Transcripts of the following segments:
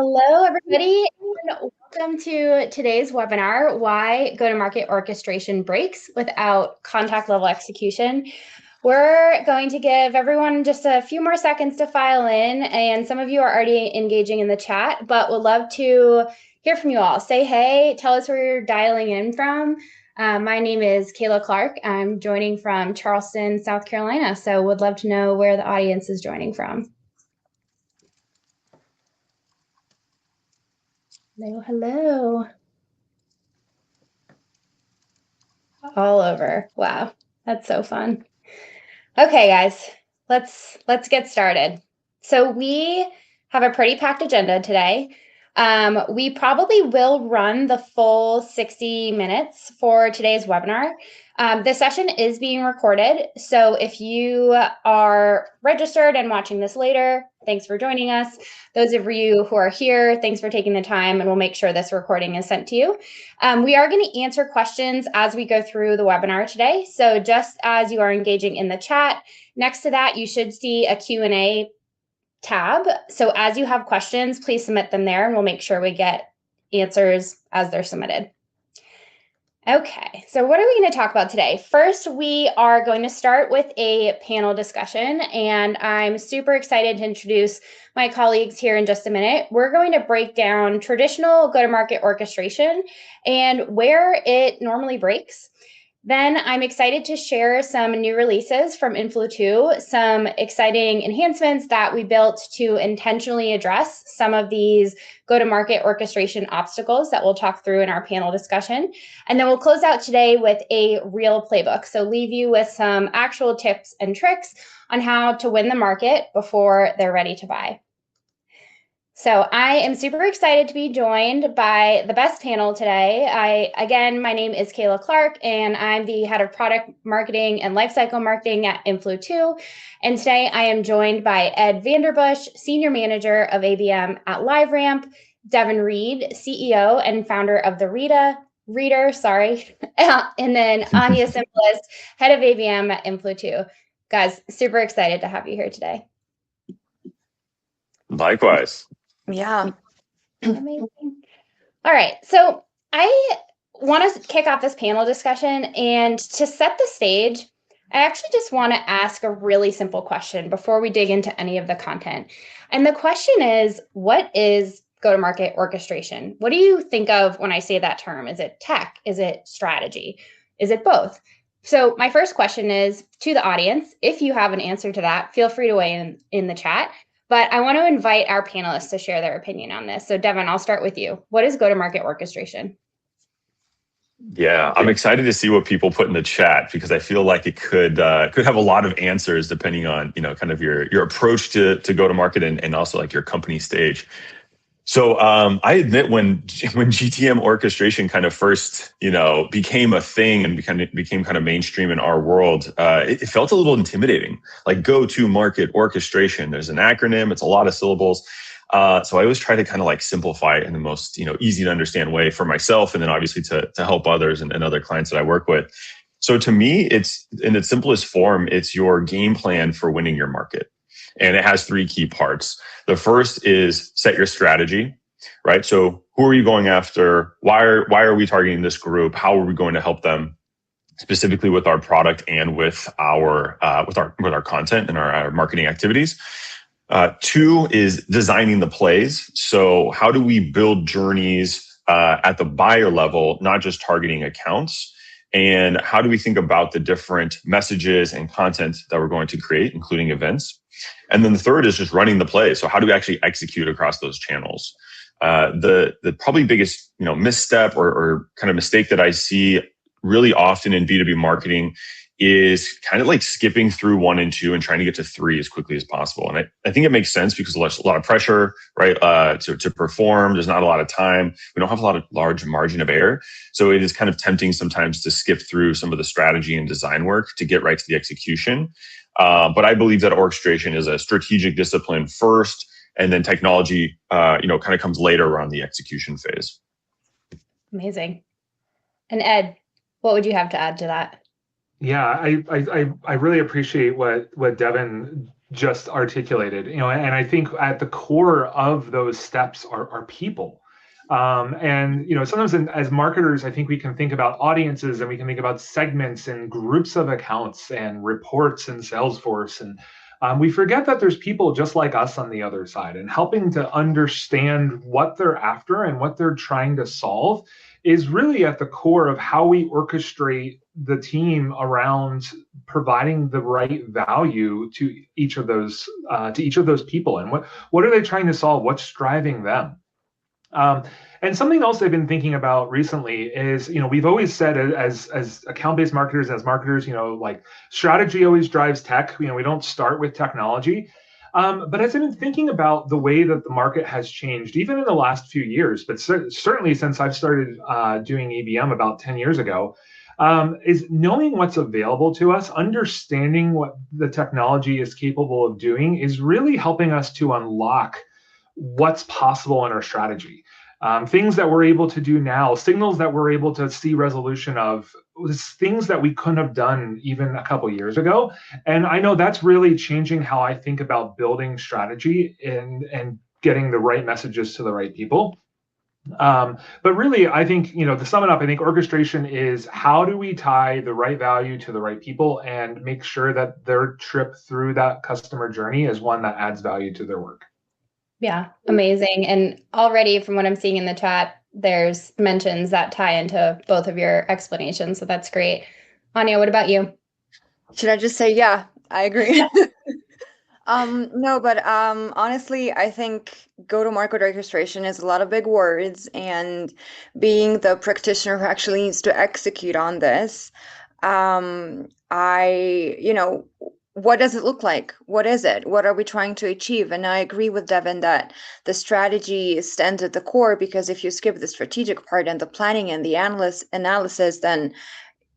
Hello, everybody, and welcome to today's webinar, Why Go-to-Market Orchestration Breaks Without Contact Level Execution. We're going to give everyone just a few more seconds to file in, and some of you are already engaging in the chat, but would love to hear from you all. Say hey, tell us where you're dialing in from. My name is Kayla Clark. I'm joining from Charleston, South Carolina, so would love to know where the audience is joining from. Hello, hello. All over. Wow, that's so fun. Okay, guys, let's get started. So we have a pretty packed agenda today. We probably will run the full 60 minutes for today's webinar. This session is being recorded, so if you are registered and watching this later, thanks for joining us. Those of you who are here, thanks for taking the time, and we'll make sure this recording is sent to you. We are going to answer questions as we go through the webinar today, so just as you are engaging in the chat, next to that, you should see a Q&A tab. So as you have questions, please submit them there, and we'll make sure we get answers as they're submitted. Okay, so what are we going to talk about today? First, we are going to start with a panel discussion, and I'm super excited to introduce my colleagues here in just a minute. We're going to break down traditional go-to-market orchestration and where it normally breaks. Then I'm excited to share some new releases from Influ 2, some exciting enhancements that we built to intentionally address some of these go-to-market orchestration obstacles that we'll talk through in our panel discussion. And then we'll close out today with a real playbook. So leave you with some actual tips and tricks on how to win the market before they're ready to buy. So I am super excited to be joined by the best panel today. Again, my name is Kayla Clark, and I'm the head of product marketing and lifecycle marketing at Influ 2. And today I am joined by Ed Vanderbush, senior manager of ABM at LiveRamp, Devin Reed, CEO and founder of the Reader, and then Anya Simplist, head of ABM at Influ 2. Guys, super excited to have you here today. Likewise. Yeah. Amazing. All right, so I want to kick off this panel discussion, and to set the stage, I actually just want to ask a really simple question before we dig into any of the content. And the question is, what is go-to-market orchestration? What do you think of when I say that term? Is it tech? Is it strategy? Is it both? So my first question is to the audience. If you have an answer to that, feel free to weigh in the chat. But I want to invite our panelists to share their opinion on this. So Devin, I'll start with you. What is go-to-market orchestration? Yeah, I'm excited to see what people put in the chat, because I feel like it could have a lot of answers depending on, kind of your approach to go-to-market and also like your company stage. So I admit when GTM orchestration kind of first, became a thing and became kind of mainstream in our world, it felt a little intimidating. Like go-to-market orchestration, there's an acronym, it's a lot of syllables. So I always try to kind of like simplify it in the most, easy to understand way for myself, and then obviously to help others and other clients that I work with. So to me, it's in its simplest form, it's your game plan for winning your market. And it has three key parts. The first is set your strategy, right? So who are you going after? Why are we targeting this group? How are we going to help them specifically with our product and with our content and our marketing activities? Two is designing the plays. So how do we build journeys at the buyer level, not just targeting accounts? And how do we think about the different messages and content that we're going to create, including events? And then the third is just running the play. So how do we actually execute across those channels? The probably biggest misstep or kind of mistake that I see really often in B2B marketing is kind of like skipping through 1 and 2 and trying to get to 3 as quickly as possible. And I think it makes sense because there's a lot of pressure, right, to perform. There's not a lot of time. We don't have a lot of large margin of error. So it is kind of tempting sometimes to skip through some of the strategy and design work to get right to the execution. But I believe that orchestration is a strategic discipline first, and then technology, kind of comes later around the execution phase. Amazing. And Ed, what would you have to add to that? Yeah, I really appreciate what Devin just articulated, and I think at the core of those steps are people. And sometimes as marketers, I think we can think about audiences and we can think about segments and groups of accounts and reports and Salesforce, and we forget that there's people just like us on the other side, and helping to understand what they're after and what they're trying to solve is really at the core of how we orchestrate the team around providing the right value to each of those people, and what are they trying to solve, what's driving them. And something else I've been thinking about recently is, we've always said as account-based marketers, as marketers, like strategy always drives tech. We don't start with technology. But as I've been thinking about the way that the market has changed, even in the last few years, but certainly since I've started doing EBM about 10 years ago, is knowing what's available to us, understanding what the technology is capable of doing, is really helping us to unlock what's possible in our strategy. Things that we're able to do now, signals that we're able to see resolution of, things that we couldn't have done even a couple years ago. And I know that's really changing how I think about building strategy and getting the right messages to the right people. But really, I think, to sum it up, I think orchestration is how do we tie the right value to the right people and make sure that their trip through that customer journey is one that adds value to their work. Yeah, amazing. And already from what I'm seeing in the chat, there's mentions that tie into both of your explanations. So that's great. Anya, what about you? Should I just say, yeah, I agree? No, but honestly, I think go-to-market orchestration is a lot of big words, and being the practitioner who actually needs to execute on this, what does it look like? What is it? What are we trying to achieve? And I agree with Devin that the strategy stands at the core, because if you skip the strategic part and the planning and the analysis, then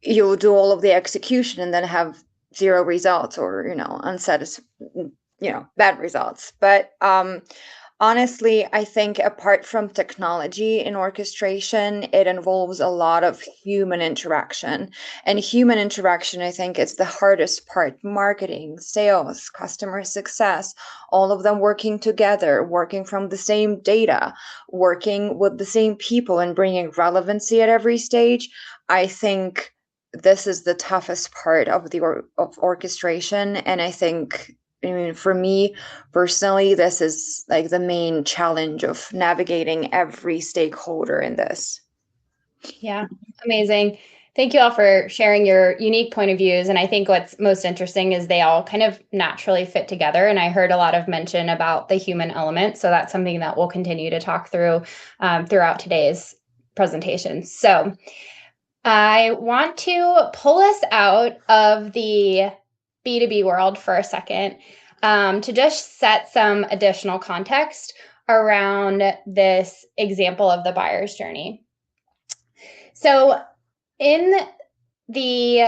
you'll do all of the execution and then have zero results, or bad results. But honestly, I think apart from technology in orchestration, it involves a lot of human interaction. And human interaction, I think, is the hardest part. Marketing, sales, customer success, all of them working together, working from the same data, working with the same people and bringing relevancy at every stage. I think this is the toughest part of of orchestration. And I think, for me personally, this is like the main challenge of navigating every stakeholder in this. Yeah, amazing. Thank you all for sharing your unique point of views. And I think what's most interesting is they all kind of naturally fit together. And I heard a lot of mention about the human element. So that's something that we'll continue to talk through throughout today's presentation. So I want to pull us out of the B2B world for a second to just set some additional context around this example of the buyer's journey. So in the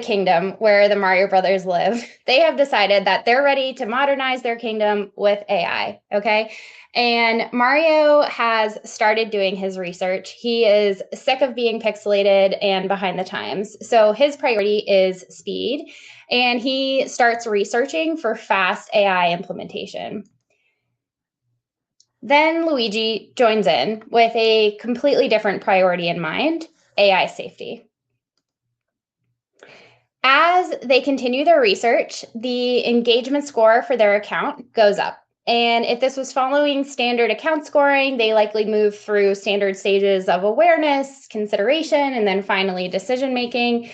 kingdom where the Mario brothers live, they have decided that they're ready to modernize their kingdom with AI, okay? And Mario has started doing his research. He is sick of being pixelated and behind the times. So his priority is speed, and he starts researching for fast AI implementation. Then Luigi joins in with a completely different priority in mind, AI safety. As they continue their research, the engagement score for their account goes up. And if this was following standard account scoring, they likely move through standard stages of awareness, consideration, and then finally decision-making.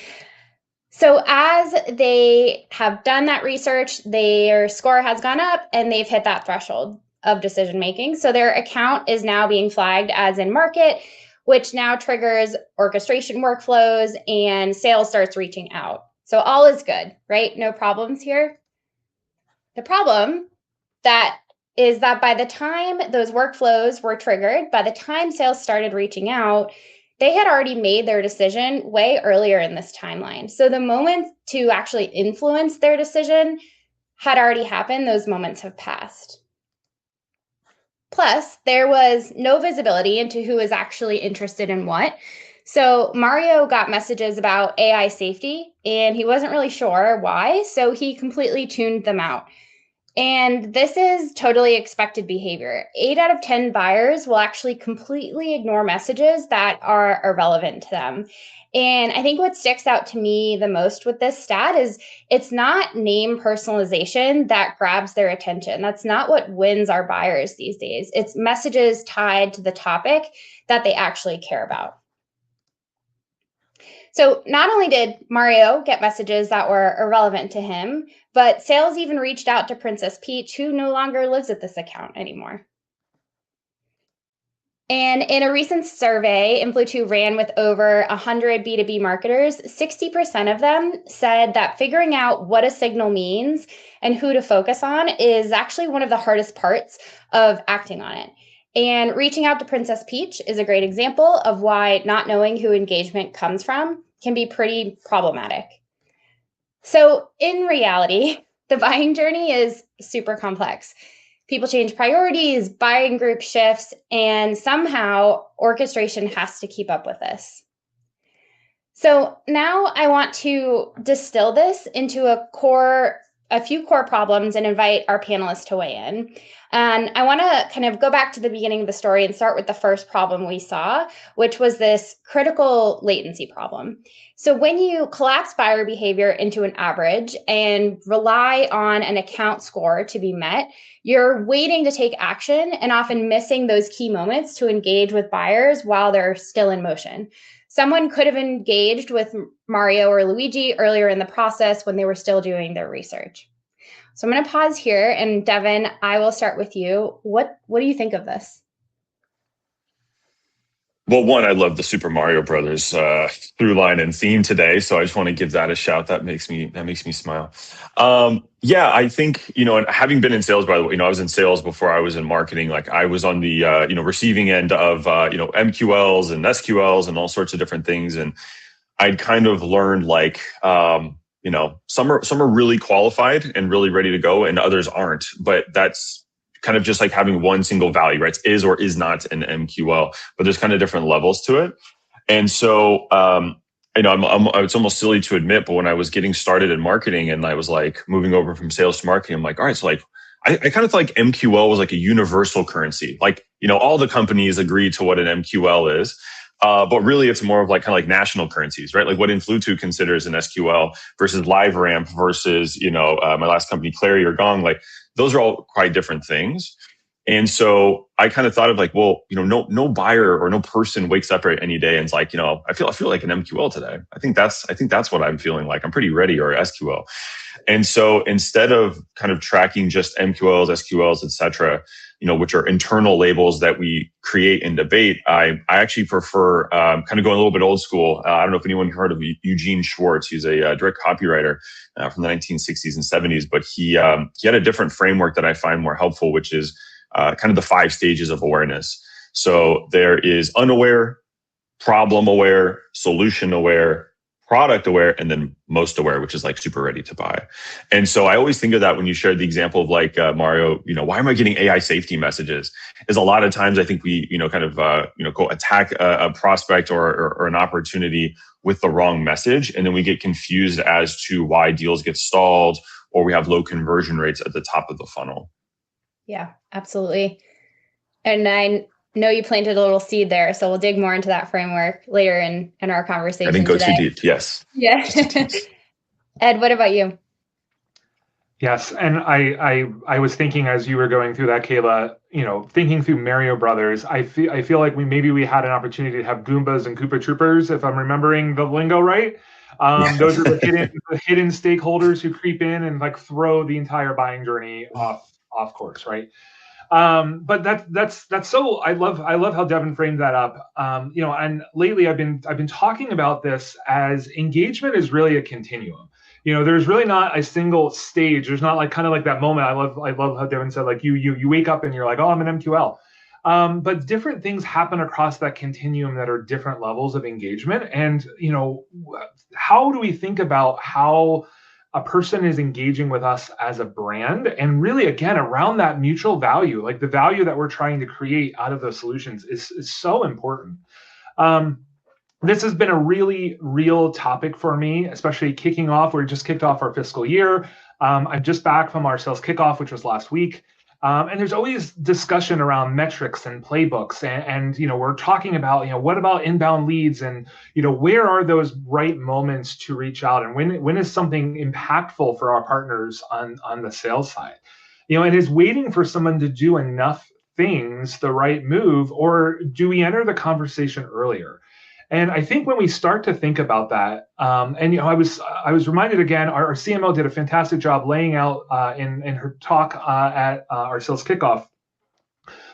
So as they have done that research, their score has gone up and they've hit that threshold of decision-making. So their account is now being flagged as in market, which now triggers orchestration workflows and sales starts reaching out. So all is good, right? No problems here. The problem is that by the time those workflows were triggered, by the time sales started reaching out, they had already made their decision way earlier in this timeline. So the moment to actually influence their decision had already happened. Those moments have passed. Plus, there was no visibility into who is actually interested in what. So Mario got messages about AI safety, and he wasn't really sure why, so he completely tuned them out. And this is totally expected behavior. 8 out of 10 buyers will actually completely ignore messages that are irrelevant to them. And I think what sticks out to me the most with this stat is it's not name personalization that grabs their attention. That's not what wins our buyers these days. It's messages tied to the topic that they actually care about. So not only did Mario get messages that were irrelevant to him, but sales even reached out to Princess Peach, who no longer lives at this account anymore. And in a recent survey, Influ2 ran with over 100 B2B marketers, 60% of them said that figuring out what a signal means and who to focus on is actually one of the hardest parts of acting on it. And reaching out to Princess Peach is a great example of why not knowing who engagement comes from can be pretty problematic. So in reality, the buying journey is super complex. People change priorities, buying group shifts, and somehow orchestration has to keep up with this. So now I want to distill this into a few core problems and invite our panelists to weigh in. And I want to kind of go back to the beginning of the story and start with the first problem we saw, which was this critical latency problem. So when you collapse buyer behavior into an average and rely on an account score to be met, you're waiting to take action and often missing those key moments to engage with buyers while they're still in motion. Someone could have engaged with Mario or Luigi earlier in the process when they were still doing their research. So I'm going to pause here, and Devin, I will start with you. What do you think of this? Well, one, I love the Super Mario Brothers through line and theme today, so I just want to give that a shout. That makes me smile. Yeah, I think, and having been in sales, by the way, I was in sales before I was in marketing. Like I was on the receiving end of MQLs and SQLs and all sorts of different things, and I'd kind of learned like some are really qualified and really ready to go, and others aren't. But that's kind of just like having one single value, right? It's is or is not an MQL, but there's kind of different levels to it. And so, it's almost silly to admit, but when I was getting started in marketing and I was like moving over from sales to marketing, I'm like, all right, so like, I kind of thought like MQL was like a universal currency. Like, all the companies agree to what an MQL is. But really, it's more of like kind of like national currencies, right? Like what Influ2 considers an SQL versus LiveRamp versus, my last company, Clary or Gong. Like those are all quite different things. And so I kind of thought of like, well, no buyer or no person wakes up any day and is like, I feel like an MQL today. I think that's what I'm feeling like. I'm pretty ready, or SQL. And so instead of kind of tracking just MQLs, SQLs, et cetera, which are internal labels that we create and debate, I actually prefer kind of going a little bit old school. I don't know if anyone heard of Eugene Schwartz. He's a direct copywriter from the 1960s and 70s, but he had a different framework that I find more helpful, which is kind of the 5 stages of awareness. So there is unaware, problem aware, solution aware, product aware, and then most aware, which is like super ready to buy. And so I always think of that when you shared the example of like Mario, why am I getting AI safety messages? Is a lot of times I think we, kind of, go attack a prospect or an opportunity with the wrong message. And then we get confused as to why deals get stalled or we have low conversion rates at the top of the funnel. Yeah, absolutely. And I know you planted a little seed there, so we'll dig more into that framework later in our conversation. I didn't go today. too deep. Yes. Yeah. Ed, what about you? Yes, and I was thinking as you were going through that, Kayla, thinking through Mario Brothers, I feel like we had an opportunity to have Goombas and Koopa Troopers, if I'm remembering the lingo right. Those are the hidden stakeholders who creep in and like throw the entire buying journey off course, right? But that's so I love how Devin framed that up. And lately I've been talking about this as engagement is really a continuum. There's really not a single stage. There's not like kind of like that moment. I love how Devin said like you wake up and you're like, oh, I'm an MQL. But different things happen across that continuum that are different levels of engagement. And how do we think about how a person is engaging with us as a brand, and really again around that mutual value, like the value that we're trying to create out of those solutions is so important. This has been a really real topic for me, especially kicking off. We just kicked off our fiscal year. I'm just back from our sales kickoff, which was last week. And there's always discussion around metrics and playbooks, and we're talking about what about inbound leads, and where are those right moments to reach out, and when is something impactful for our partners on the sales side, and is waiting for someone to do enough things the right move, or do we enter the conversation earlier? And I think when we start to think about that, and I was reminded again, our CMO did a fantastic job laying out in her talk at our sales kickoff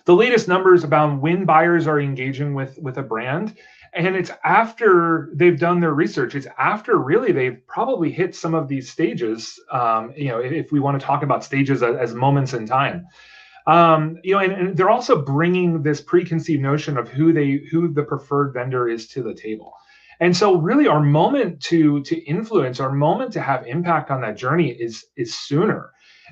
the latest numbers about when buyers are engaging with a brand. And it's after they've done their research. It's after really they've probably hit some of these stages. If we want to talk about stages as moments in time. And they're also bringing this preconceived notion of who the preferred vendor is to the table. And so really our moment to influence, our moment to have impact on that journey is sooner.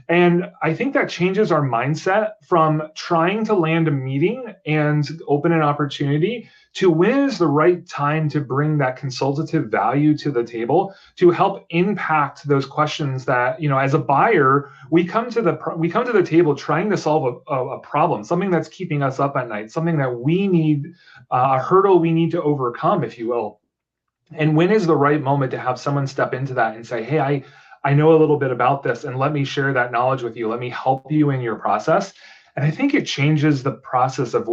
And I think that changes our mindset from trying to land a meeting and open an opportunity to when is the right time to bring that consultative value to the table to help impact those questions that, as a buyer, we come to the table trying to solve a problem, something that's keeping us up at night, something that we need, a hurdle we need to overcome, if you will. And when is the right moment to have someone step into that and say, hey, I know a little bit about this, and let me share that knowledge with you. Let me help you in your process. And I think it changes the process of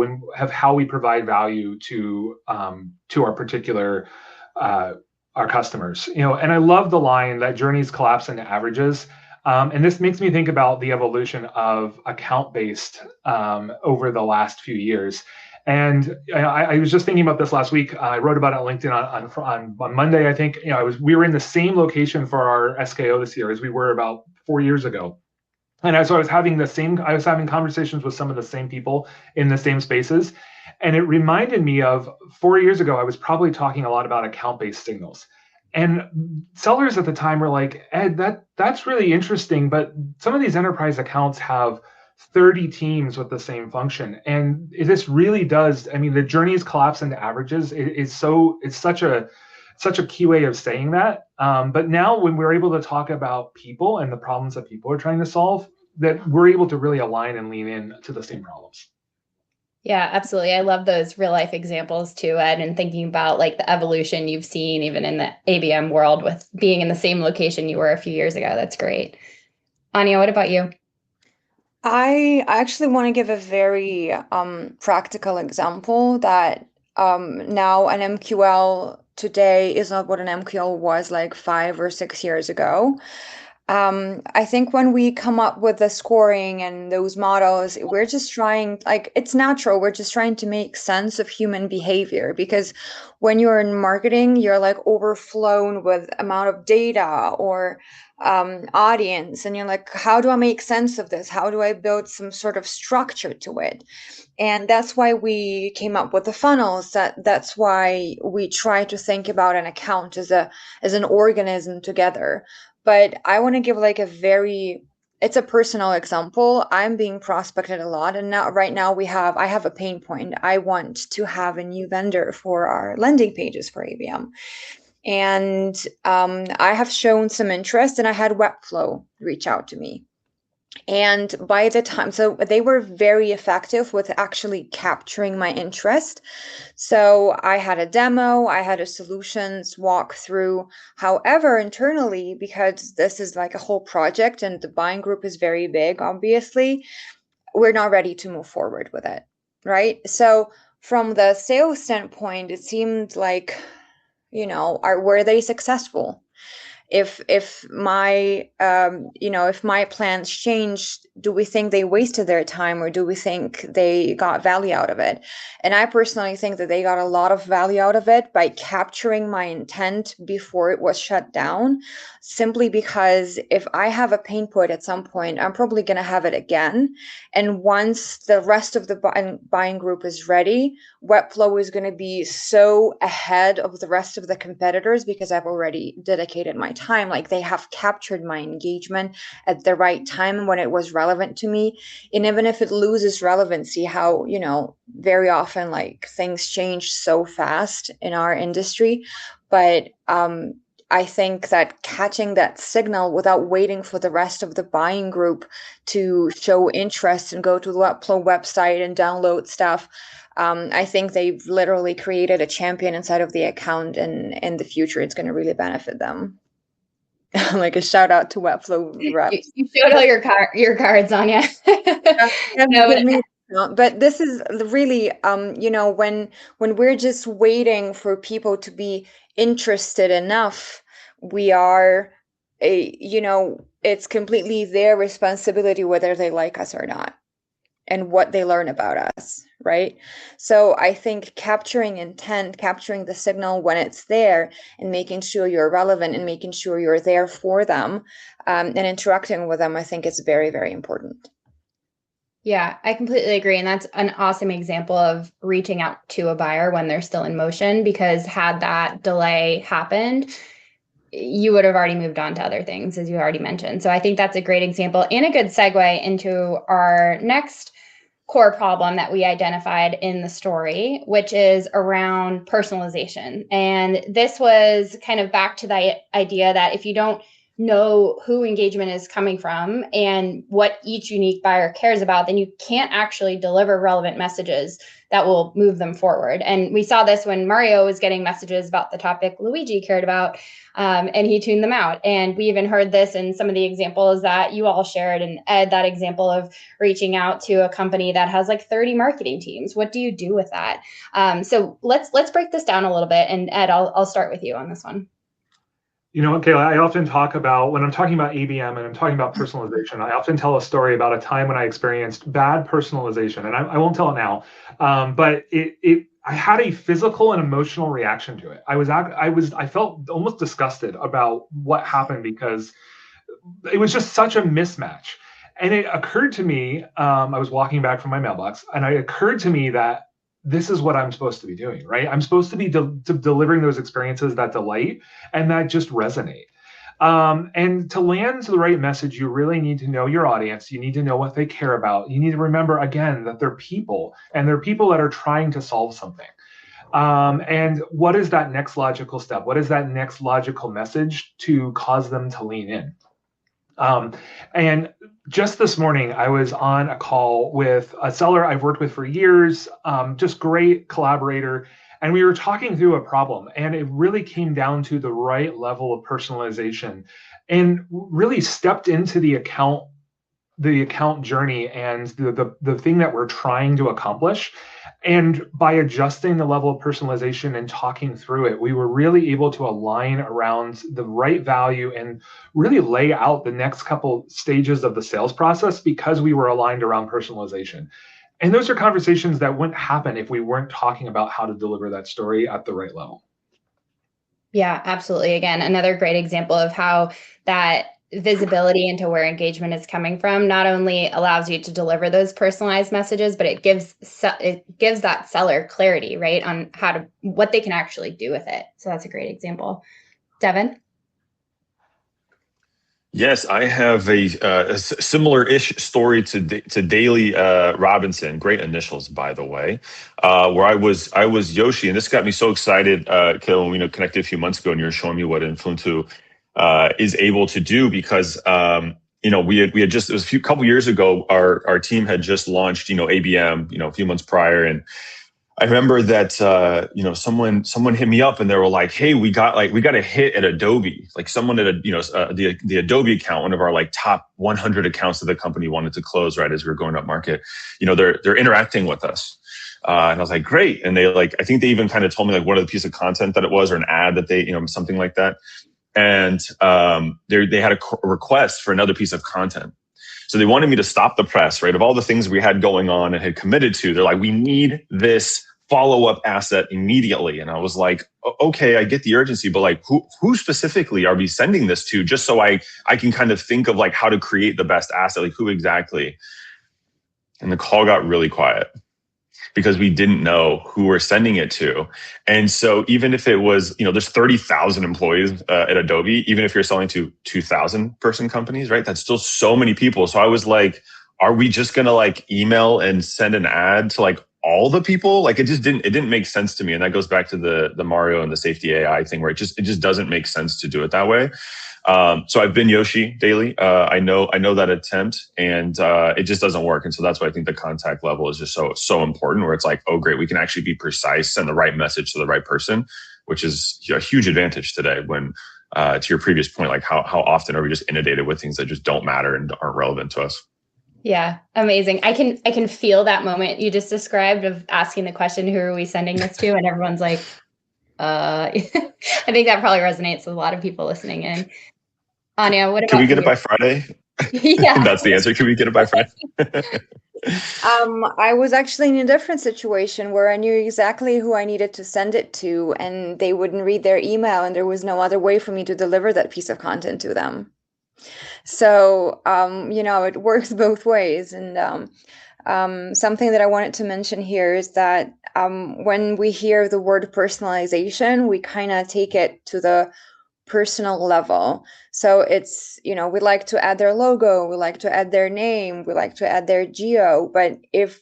how we provide value to our particular our customers. And I love the line that journeys collapse into averages. And this makes me think about the evolution of account-based over the last few years. And I was just thinking about this last week. I wrote about it on LinkedIn on Monday. I think we were in the same location for our SKO this year as we were about 4 years ago. And so I was having conversations with some of the same people in the same spaces. And it reminded me of 4 years ago, I was probably talking a lot about account-based signals. And sellers at the time were like, Ed, that's really interesting, but some of these enterprise accounts have 30 teams with the same function. And this really does, the journeys collapse into averages. It's such a key way of saying that. But now when we're able to talk about people and the problems that people are trying to solve, that we're able to really align and lean in to the same problems. Yeah, absolutely. I love those real life examples too, Ed, and thinking about like the evolution you've seen even in the ABM world with being in the same location you were a few years ago. That's great. Anya, what about you? I actually want to give a very practical example that now an MQL today is not what an MQL was like 5 or 6 years ago. I think when we come up with the scoring and those models, we're just trying, like, it's natural. We're just trying to make sense of human behavior, because when you're in marketing, you're like overflown with amount of data or audience, and you're like, how do I make sense of this? How do I build some sort of structure to it? And that's why we came up with the funnels. That's why we try to think about an account as an organism together. But I want to give like it's a personal example. I'm being prospected a lot, and right now I have a pain point. I want to have a new vendor for our landing pages for ABM. And I have shown some interest, and I had Webflow reach out to me. And by the time, so they were very effective with actually capturing my interest. So I had a demo, I had a solutions walkthrough. However, internally, because this is like a whole project and the buying group is very big, obviously, we're not ready to move forward with it, right? So from the sales standpoint, it seemed like, were they successful? If my if my plans changed, do we think they wasted their time, or do we think they got value out of it? And I personally think that they got a lot of value out of it by capturing my intent before it was shut down, simply because if I have a pain point at some point, I'm probably going to have it again. And once the rest of the buying group is ready, Webflow is going to be so ahead of the rest of the competitors because I've already dedicated my time, like they have captured my engagement at the right time when it was relevant to me. And even if it loses relevancy, how, very often like things change so fast in our industry. But I think that catching that signal without waiting for the rest of the buying group to show interest and go to the Webflow website and download stuff, I think they've literally created a champion inside of the account, and in the future, it's going to really benefit them. Like a shout out to Webflow reps. You showed all your cards, Anya. But this is really, when we're just waiting for people to be interested enough, we are, it's completely their responsibility whether they like us or not and what they learn about us, right? So I think capturing intent, capturing the signal when it's there, and making sure you're relevant and making sure you're there for them, and interacting with them, I think is very, very important. Yeah, I completely agree. And that's an awesome example of reaching out to a buyer when they're still in motion, because had that delay happened, you would have already moved on to other things, as you already mentioned. So I think that's a great example and a good segue into our next core problem that we identified in the story, which is around personalization. And this was kind of back to the idea that if you don't know who engagement is coming from and what each unique buyer cares about, then you can't actually deliver relevant messages that will move them forward. And we saw this when Mario was getting messages about the topic Luigi cared about, and he tuned them out. And we even heard this in some of the examples that you all shared. And Ed, that example of reaching out to a company that has like 30 marketing teams. What do you do with that? So let's break this down a little bit. And Ed, I'll start with you on this one. Kayla, I often talk about, when I'm talking about ABM and I'm talking about personalization, I often tell a story about a time when I experienced bad personalization, and I won't tell it now, but I had a physical and emotional reaction to it. I felt almost disgusted about what happened because it was just such a mismatch. And it occurred to me, I was walking back from my mailbox, and it occurred to me that this is what I'm supposed to be doing, right? I'm supposed to be delivering those experiences that delight and that just resonate. And to land the right message, you really need to know your audience. You need to know what they care about. You need to remember, again, that they're people, and they're people that are trying to solve something. And what is that next logical step? What is that next logical message to cause them to lean in? And just this morning, I was on a call with a seller I've worked with for years, just great collaborator. And we were talking through a problem, and it really came down to the right level of personalization and really stepped into the account journey and the thing that we're trying to accomplish. And by adjusting the level of personalization and talking through it, we were really able to align around the right value and really lay out the next couple stages of the sales process because we were aligned around personalization. And those are conversations that wouldn't happen if we weren't talking about how to deliver that story at the right level. Yeah, absolutely. Again, another great example of how that visibility into where engagement is coming from not only allows you to deliver those personalized messages, but it gives that seller clarity, right, on what they can actually do with it. So that's a great example. Devin? Yes, I have a similar-ish story to Daily Robinson. Great initials, by the way. Where I was Yoshi, and this got me so excited. When we connected a few months ago, and you were showing me what Influentu is able to do, because we had just, it was a couple years ago, our team had just launched ABM a few months prior, and I remember that someone hit me up and they were like, "Hey, we got a hit at Adobe." Like someone at the Adobe account, one of our like top 100 accounts that the company wanted to close right as we were going up market. They're interacting with us, and I was like, "Great!" And they I think they even kind of told me like what the piece of content that it was, or an ad that they something like that. And they had a request for another piece of content. So they wanted me to stop the press, right? Of all the things we had going on and had committed to, they're like, "We need this follow-up asset immediately." And I was like, "Okay, I get the urgency, but like who specifically are we sending this to? Just so I can kind of think of like how to create the best asset, like who exactly?" And the call got really quiet. because we didn't know who we're sending it to. And so even if it was, there's 30,000 employees at Adobe, even if you're selling to 2,000 person companies, right? That's still so many people. So I was like, are we just going to like email and send an ad to like all the people? Like it didn't make sense to me. And that goes back to the Mario and the safety AI thing, where it just doesn't make sense to do it that way. So I've been Yoshi daily. I know that attempt, and it just doesn't work. And so that's why I think the contact level is just so important, where it's like, oh great, we can actually be precise, send the right message to the right person, which is a huge advantage today. When to your previous point, like how often are we just inundated with things that just don't matter and aren't relevant to us? Yeah, amazing. I can feel that moment you just described of asking the question, who are we sending this to? And everyone's like, I think that probably resonates with a lot of people listening in. Anya, what about Can we get you? it by Friday? Yeah. That's the answer. Can we get it by Friday? I was actually in a different situation where I knew exactly who I needed to send it to, and they wouldn't read their email, and there was no other way for me to deliver that piece of content to them. So, it works both ways. And something that I wanted to mention here is that when we hear the word personalization, we kind of take it to the personal level. So it's, we like to add their logo, we like to add their name, we like to add their geo. But if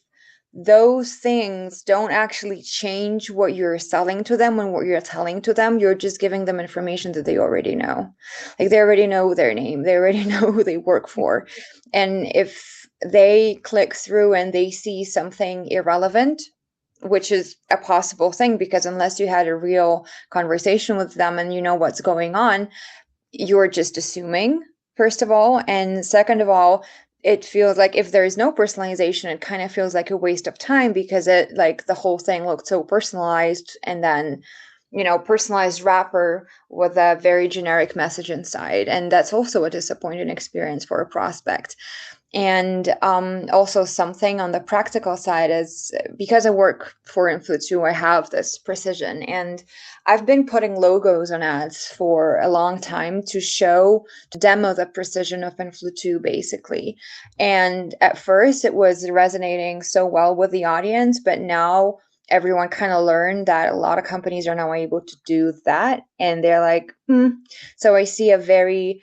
those things don't actually change what you're selling to them and what you're telling to them, you're just giving them information that they already know. Like they already know their name, they already know who they work for. And if they click through and they see something irrelevant, which is a possible thing, because unless you had a real conversation with them and you know what's going on, you're just assuming, first of all. And second of all, it feels like if there is no personalization, it kind of feels like a waste of time, because it like the whole thing looked so personalized, and then personalized wrapper with a very generic message inside. And that's also a disappointing experience for a prospect. And also something on the practical side is, because I work for Influ2, I have this precision, and I've been putting logos on ads for a long time to demo the precision of Influ2 basically. And at first it was resonating so well with the audience, but now everyone kind of learned that a lot of companies are now able to do that, and they're like, So I see a very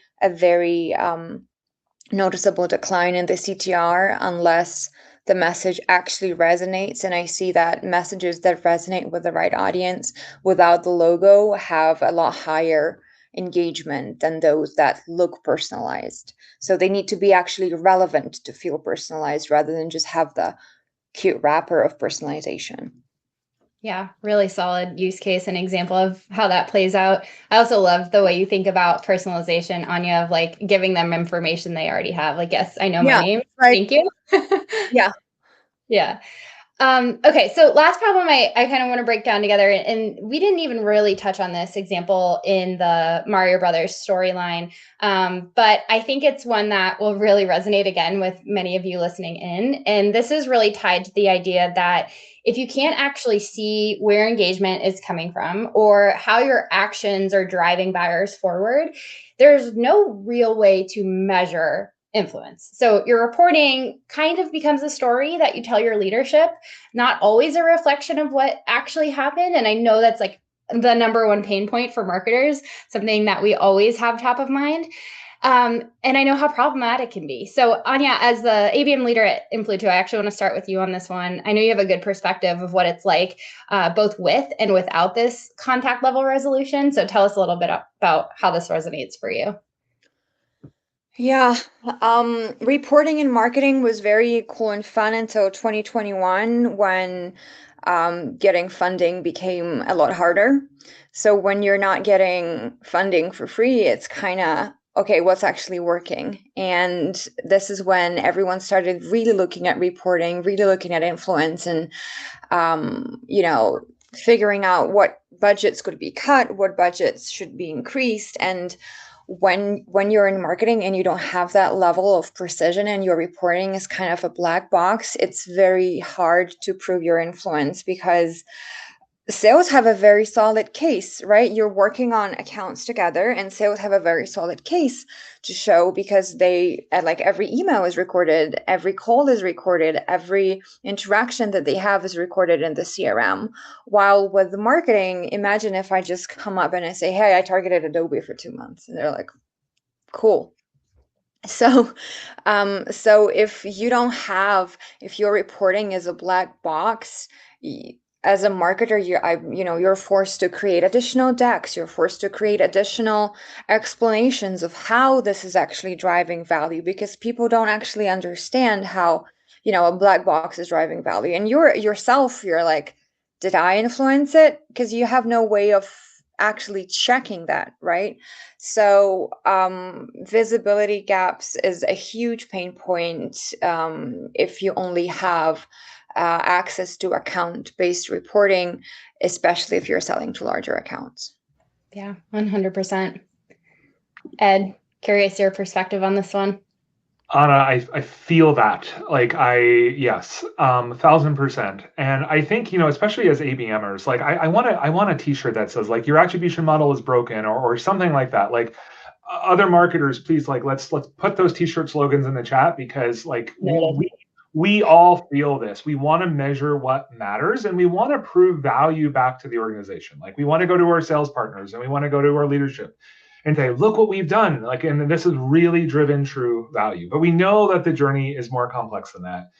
noticeable decline in the CTR unless the message actually resonates. And I see that messages that resonate with the right audience without the logo have a lot higher engagement than those that look personalized. So they need to be actually relevant to feel personalized, rather than just have the cute wrapper of personalization. Yeah, really solid use case and example of how that plays out. I also love the way you think about personalization, Anya, of like giving them information they already have. Like, yes, I know my name. Right. Thank you. Yeah. Yeah. Okay, so last problem I kind of want to break down together, and we didn't even really touch on this example in the Mario Brothers storyline, but I think it's one that will really resonate again with many of you listening in. And this is really tied to the idea that if you can't actually see where engagement is coming from or how your actions are driving buyers forward, there's no real way to measure influence. So your reporting kind of becomes a story that you tell your leadership, not always a reflection of what actually happened. And I know that's like the number one pain point for marketers, something that we always have top of mind. And I know how problematic it can be. So Anya, as the ABM leader at Influ2, I actually want to start with you on this one. I know you have a good perspective of what it's like, both with and without this contact level resolution. So tell us a little bit about how this resonates for you. Yeah, reporting in marketing was very cool and fun until 2021, when getting funding became a lot harder. So when you're not getting funding for free, it's kind of, okay, what's actually working? And this is when everyone started really looking at reporting, really looking at influence, and figuring out what budgets could be cut, what budgets should be increased. And when you're in marketing and you don't have that level of precision and your reporting is kind of a black box, it's very hard to prove your influence, because sales have a very solid case, right? You're working on accounts together, and sales have a very solid case to show because they, like, every email is recorded, every call is recorded, every interaction that they have is recorded in the CRM. While with the marketing, imagine if I just come up and I say, hey, I targeted Adobe for 2 months, and they're like, cool. So, if you don't have, if your reporting is a black box, as a marketer, you're forced to create additional decks. You're forced to create additional explanations of how this is actually driving value, because people don't actually understand how, a black box is driving value. And you're like, did I influence it? Because you have no way of actually checking that, right? So visibility gaps is a huge pain point if you only have access to account-based reporting, especially if you're selling to larger accounts. Yeah, 100%. Ed, curious your perspective on this one. Anna, I feel that, like, yes, 1000%. And I think, especially as ABMers, like, I want a t-shirt that says, like, your attribution model is broken, or something like that. Like, other marketers, please, like, let's put those t-shirt slogans in the chat, because, like, we all feel this. We want to measure what matters, and we want to prove value back to the organization. Like, we want to go to our sales partners, and we want to go to our leadership and say, look what we've done. Like, and this has really driven true value. But we know that the journey is more complex than that.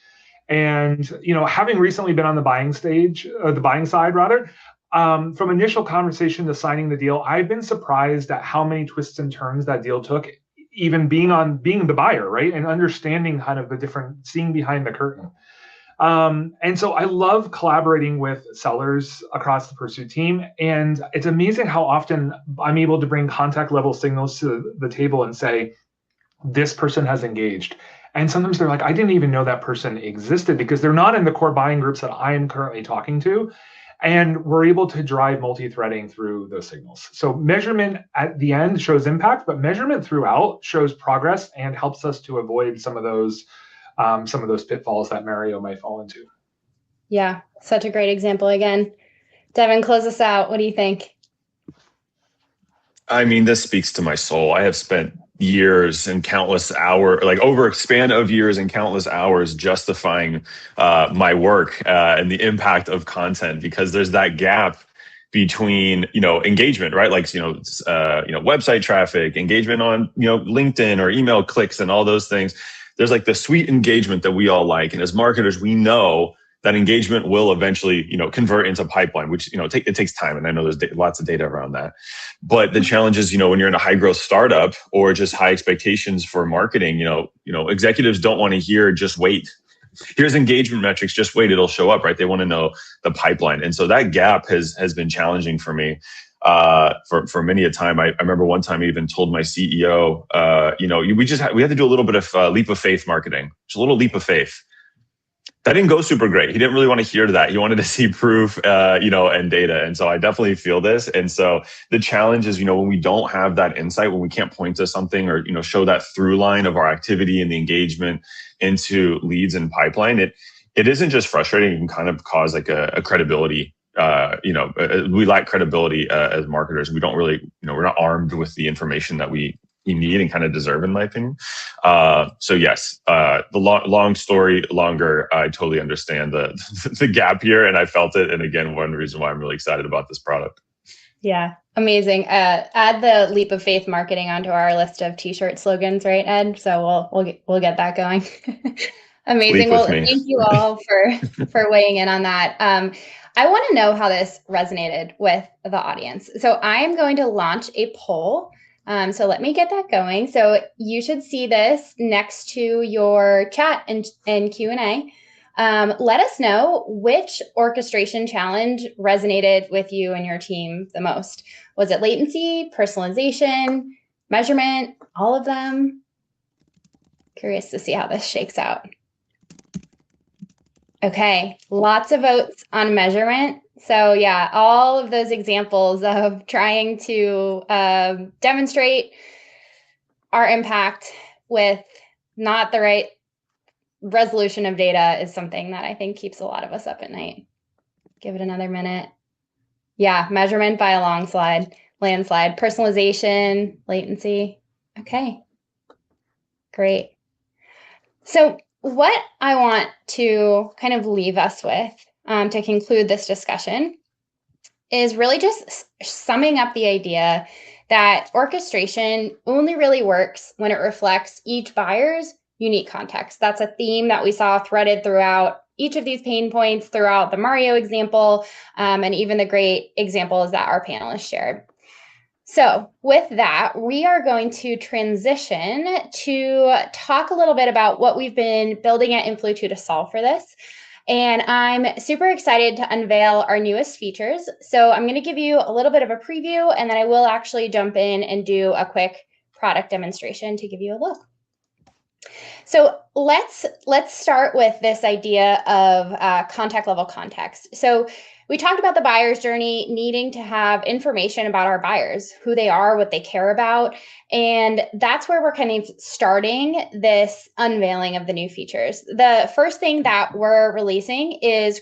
And, having recently been on the buying side rather, from initial conversation to signing the deal, I've been surprised at how many twists and turns that deal took, even being the buyer, right? And understanding kind of seeing behind the curtain. And so I love collaborating with sellers across the Pursuit team. And it's amazing how often I'm able to bring contact level signals to the table and say, this person has engaged. And sometimes they're like, I didn't even know that person existed, because they're not in the core buying groups that I am currently talking to. And we're able to drive multi-threading through those signals. So measurement at the end shows impact, but measurement throughout shows progress and helps us to avoid some of those pitfalls that Mario might fall into. Yeah, such a great example again. Devin, close us out. What do you think? I mean, this speaks to my soul. I have spent years and countless hours, like over a span of years and countless hours, justifying my work and the impact of content, because there's that gap between engagement, right? Like website traffic, engagement on LinkedIn or email clicks and all those things. There's like the sweet engagement that we all like, and as marketers, we know that engagement will eventually convert into pipeline, which it takes time, and I know there's lots of data around that. But the challenge is, when you're in a high growth startup or just high expectations for marketing, executives don't want to hear just wait. Here's engagement metrics, just wait, it'll show up, right? They want to know the pipeline. And so that gap has been challenging for me for many a time. I remember one time I even told my CEO, we had to do a little bit of leap of faith marketing, just a little leap of faith. That didn't go super great. He didn't really want to hear that. He wanted to see proof, and data. And so I definitely feel this. And so the challenge is, when we don't have that insight, when we can't point to something or, show that through line of our activity and the engagement into leads and pipeline, it isn't just frustrating. It can kind of cause like a credibility. We lack credibility as marketers. We don't really, we're not armed with the information that we need and kind of deserve, in my opinion. So yes, the long story longer, I totally understand the gap here, and I felt it. And again, one reason why I'm really excited about this product. Yeah, amazing. Add the leap of faith marketing onto our list of t-shirt slogans, right, Ed? So we'll get that going. Amazing. Well, thank you all for weighing in on that. I want to know how this resonated with the audience. So I'm going to launch a poll. So let me get that going. So you should see this next to your chat and Q&A. Let us know which orchestration challenge resonated with you and your team the most. Was it latency, personalization, measurement, all of them? Curious to see how this shakes out. Okay, lots of votes on measurement. So yeah, all of those examples of trying to demonstrate our impact with not the right resolution of data is something that I think keeps a lot of us up at night. Give it another minute. Yeah, measurement by a landslide, personalization, latency. Okay, great. So what I want to kind of leave us with to conclude this discussion is really just summing up the idea that orchestration only really works when it reflects each buyer's unique context. That's a theme that we saw threaded throughout each of these pain points, throughout the Mario example, and even the great examples that our panelists shared. So with that, we are going to transition to talk a little bit about what we've been building at Influ2 to solve for this. And I'm super excited to unveil our newest features. So I'm going to give you a little bit of a preview, and then I will actually jump in and do a quick product demonstration to give you a look. So let's start with this idea of contact level context. So we talked about the buyer's journey needing to have information about our buyers, who they are, what they care about. And that's where we're kind of starting this unveiling of the new features. The first thing that we're releasing is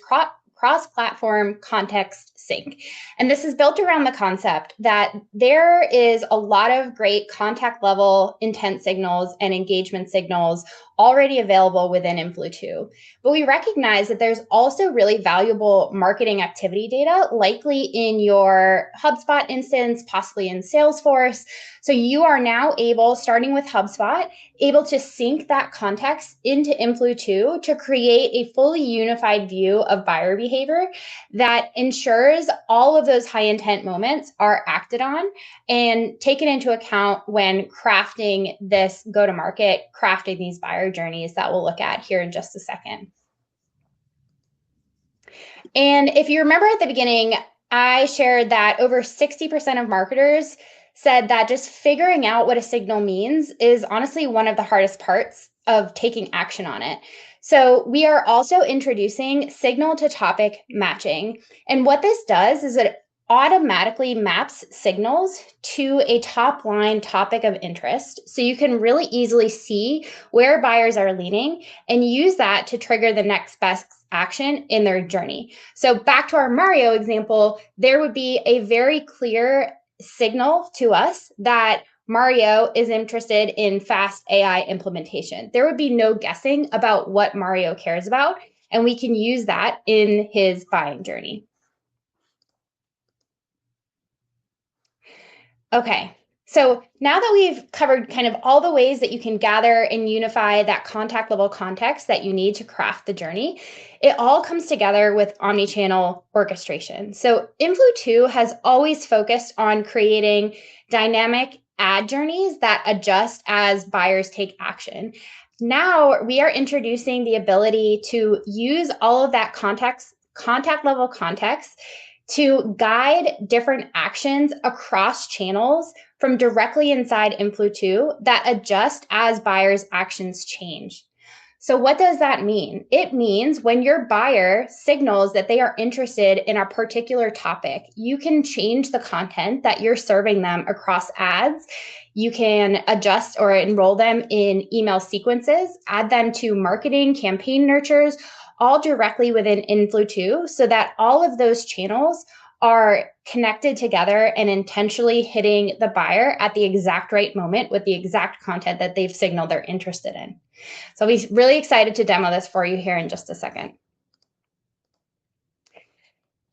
cross-platform context sync. And this is built around the concept that there is a lot of great contact level intent signals and engagement signals already available within Influ2. But we recognize that there's also really valuable marketing activity data, likely in your HubSpot instance, possibly in Salesforce. So you are now able, starting with HubSpot, able to sync that context into Influ2 to create a fully unified view of buyer behavior that ensures all of those high intent moments are acted on and taken into account when crafting this go-to-market, crafting these buyer journeys that we'll look at here in just a second. And if you remember at the beginning, I shared that over 60% of marketers said that just figuring out what a signal means is honestly one of the hardest parts of taking action on it. So we are also introducing signal to topic matching. And what this does is it automatically maps signals to a top line topic of interest. So you can really easily see where buyers are leaning and use that to trigger the next best action in their journey. So back to our Mario example, there would be a very clear signal to us that Mario is interested in fast AI implementation. There would be no guessing about what Mario cares about, and we can use that in his buying journey. Okay, so now that we've covered kind of all the ways that you can gather and unify that contact level context that you need to craft the journey, it all comes together with omnichannel orchestration. So Influ2 has always focused on creating dynamic ad journeys that adjust as buyers take action. Now we are introducing the ability to use all of that contact level context to guide different actions across channels from directly inside Influ2 that adjust as buyers' actions change. So what does that mean? It means when your buyer signals that they are interested in a particular topic, you can change the content that you're serving them across ads. You can adjust or enroll them in email sequences, add them to marketing, campaign nurtures, all directly within Influ2 so that all of those channels are connected together and intentionally hitting the buyer at the exact right moment with the exact content that they've signaled they're interested in. So I'll be really excited to demo this for you here in just a second.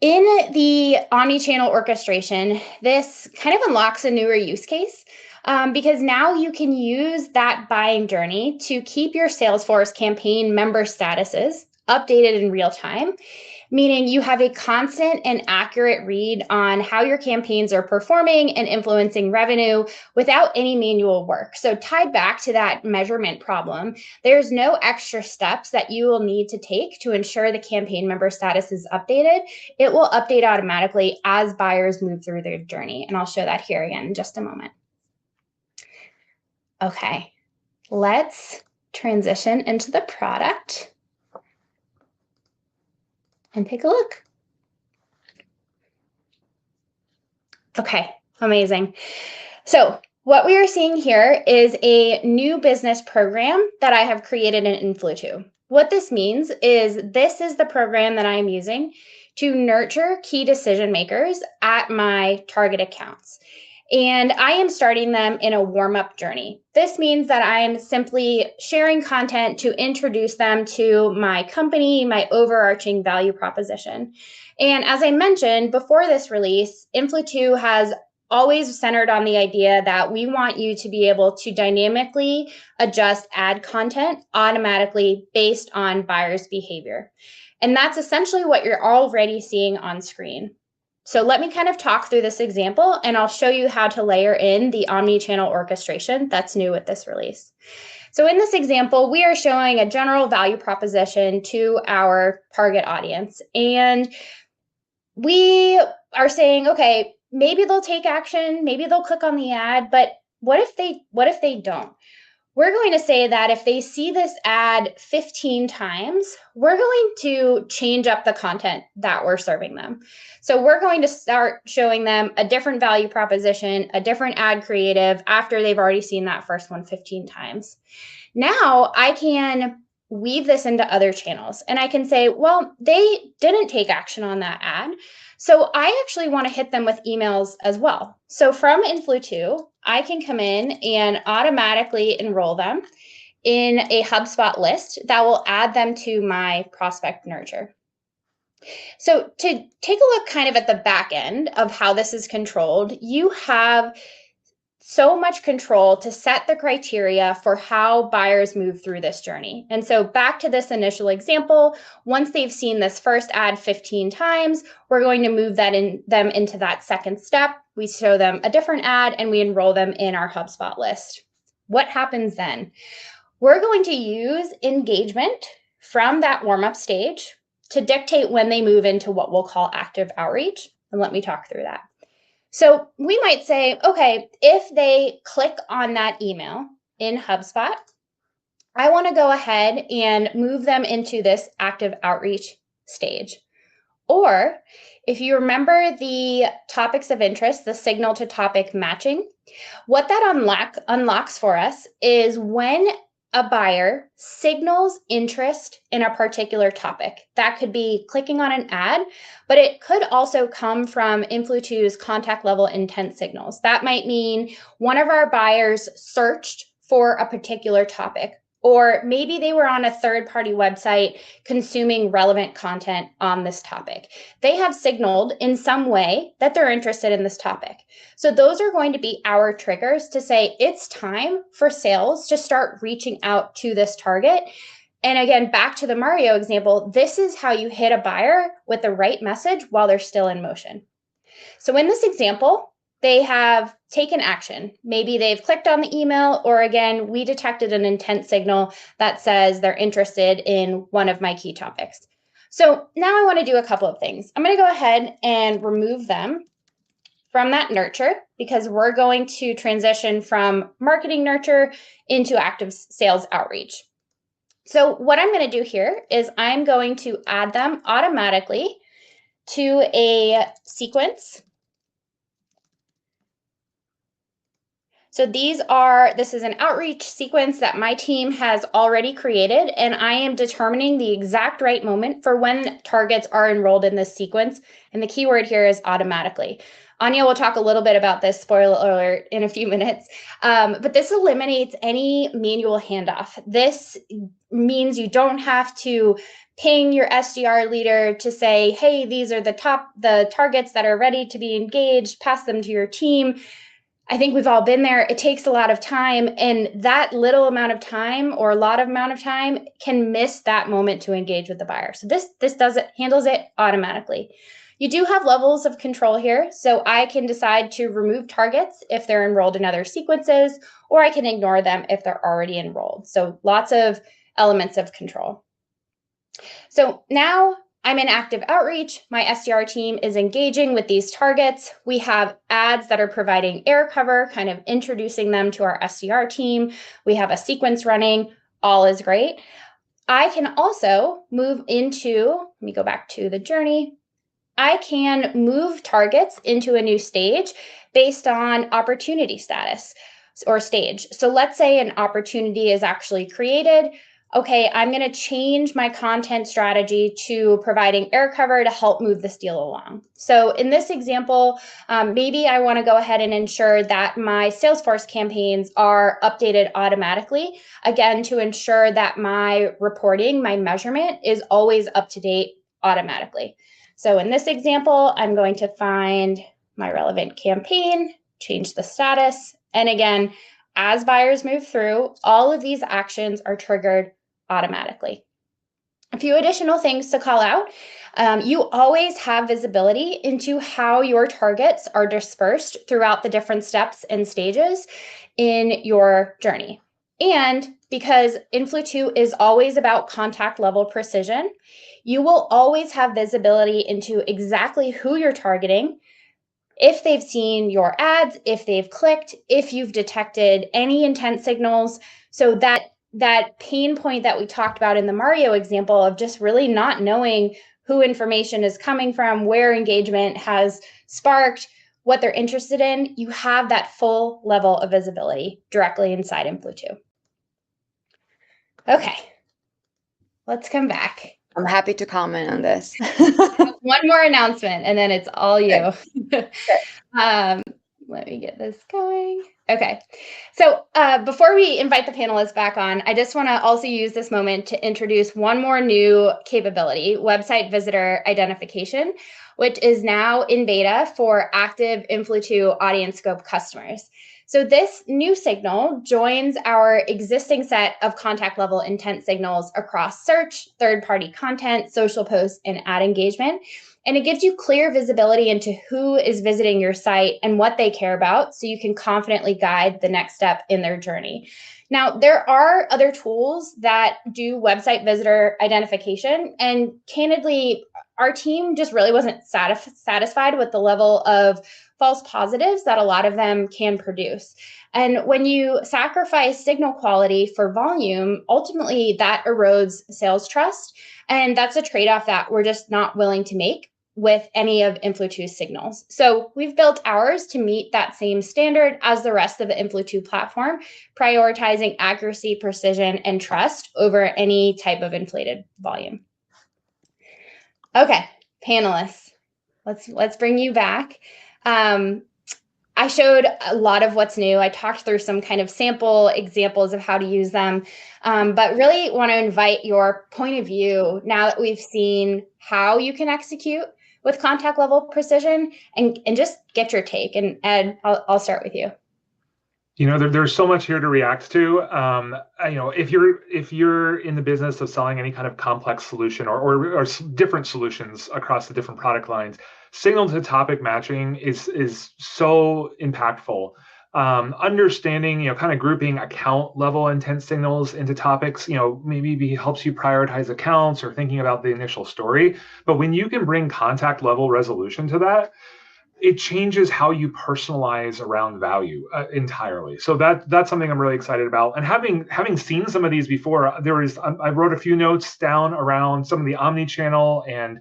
In the omnichannel orchestration, this kind of unlocks a newer use case because now you can use that buying journey to keep your Salesforce campaign member statuses updated in real time, meaning you have a constant and accurate read on how your campaigns are performing and influencing revenue without any manual work. So tied back to that measurement problem, there's no extra steps that you will need to take to ensure the campaign member status is updated. It will update automatically as buyers move through their journey. And I'll show that here again in just a moment. Okay, let's transition into the product and take a look. Okay, amazing. So what we are seeing here is a new business program that I have created in Influ2. What this means is this is the program that I'm using to nurture key decision makers at my target accounts. And I am starting them in a warm-up journey. This means that I am simply sharing content to introduce them to my company, my overarching value proposition. And as I mentioned before this release, Influ2 has always centered on the idea that we want you to be able to dynamically adjust ad content automatically based on buyers' behavior. And that's essentially what you're already seeing on screen. So let me kind of talk through this example, and I'll show you how to layer in the omni-channel orchestration that's new with this release. So in this example, we are showing a general value proposition to our target audience. And we are saying, okay, maybe they'll take action, maybe they'll click on the ad, but what if they don't? We're going to say that if they see this ad 15 times, we're going to change up the content that we're serving them. So we're going to start showing them a different value proposition, a different ad creative after they've already seen that first one 15 times. Now I can weave this into other channels and I can say, well, they didn't take action on that ad. So I actually want to hit them with emails as well. So from Influ2, I can come in and automatically enroll them in a HubSpot list that will add them to my prospect nurture. So to take a look kind of at the back end of how this is controlled, you have so much control to set the criteria for how buyers move through this journey. And so back to this initial example, once they've seen this first ad 15 times, we're going to move them into that second step. We show them a different ad and we enroll them in our HubSpot list. What happens then? We're going to use engagement from that warm-up stage to dictate when they move into what we'll call active outreach. And let me talk through that. So we might say, okay, if they click on that email in HubSpot, I want to go ahead and move them into this active outreach stage. Or if you remember the topics of interest, the signal to topic matching, what that unlocks for us is when a buyer signals interest in a particular topic. That could be clicking on an ad, but it could also come from Influ2's contact level intent signals. That might mean one of our buyers searched for a particular topic, or maybe they were on a third-party website consuming relevant content on this topic. They have signaled in some way that they're interested in this topic. So those are going to be our triggers to say it's time for sales to start reaching out to this target. And again, back to the Mario example, this is how you hit a buyer with the right message while they're still in motion. So in this example, they have taken action. Maybe they've clicked on the email, or again, we detected an intent signal that says they're interested in one of my key topics. So now I want to do a couple of things. I'm going to go ahead and remove them from that nurture because we're going to transition from marketing nurture into active sales outreach. So what I'm going to do here is I'm going to add them automatically to a sequence. So this is an outreach sequence that my team has already created, and I am determining the exact right moment for when targets are enrolled in this sequence. And the keyword here is automatically. Anya will talk a little bit about this, spoiler alert, in a few minutes. But this eliminates any manual handoff. This means you don't have to ping your SDR leader to say, hey, these are the targets that are ready to be engaged, pass them to your team. I think we've all been there. It takes a lot of time, and that little amount of time or a lot of amount of time can miss that moment to engage with the buyer. So this handles it automatically. You do have levels of control here. So I can decide to remove targets if they're enrolled in other sequences, or I can ignore them if they're already enrolled. So lots of elements of control. So now I'm in active outreach. My SDR team is engaging with these targets. We have ads that are providing air cover, kind of introducing them to our SDR team. We have a sequence running. All is great. I can also move into, let me go back to the journey. I can move targets into a new stage based on opportunity status or stage. So let's say an opportunity is actually created. okay, I'm going to change my content strategy to providing air cover to help move this deal along. So in this example, maybe I want to go ahead and ensure that my Salesforce campaigns are updated automatically, again, to ensure that my reporting, my measurement is always up to date automatically. So in this example, I'm going to find my relevant campaign, change the status, and again, as buyers move through, all of these actions are triggered automatically. A few additional things to call out. You always have visibility into how your targets are dispersed throughout the different steps and stages in your journey. And because Influ2 is always about contact level precision, you will always have visibility into exactly who you're targeting, if they've seen your ads, if they've clicked, if you've detected any intent signals, so that pain point that we talked about in the Mario example of just really not knowing who information is coming from, where engagement has sparked, what they're interested in, you have that full level of visibility directly inside Influ2. Okay, let's come back. I'm happy to comment on this. One more announcement, and then it's all you. Let me get this going. Okay, so before we invite the panelists back on, I just want to also use this moment to introduce one more new capability, website visitor identification, which is now in beta for active Influ2 audience scope customers. So this new signal joins our existing set of contact level intent signals across search, third-party content, social posts, and ad engagement. And it gives you clear visibility into who is visiting your site and what they care about, so you can confidently guide the next step in their journey. Now, there are other tools that do website visitor identification, and candidly, our team just really wasn't satisfied with the level of false positives that a lot of them can produce. And when you sacrifice signal quality for volume, ultimately that erodes sales trust. And that's a trade-off that we're just not willing to make with any of Influ2's signals. So we've built ours to meet that same standard as the rest of the Influ2 platform, prioritizing accuracy, precision, and trust over any type of inflated volume. Okay, panelists, let's bring you back. I showed a lot of what's new. I talked through some kind of sample examples of how to use them, but really want to invite your point of view now that we've seen how you can execute with contact level precision, and just get your take. And Ed, I'll start with you. You know, there's so much here to react to. You know, if you're in the business of selling any kind of complex solution or different solutions across the different product lines, signal to topic matching is so impactful. Understanding, you know, kind of grouping account level intent signals into topics, you know, maybe helps you prioritize accounts or thinking about the initial story. But when you can bring contact level resolution to that, it changes how you personalize around value entirely. So that's something I'm really excited about. And having seen some of these before, I wrote a few notes down around some of the omni-channel, and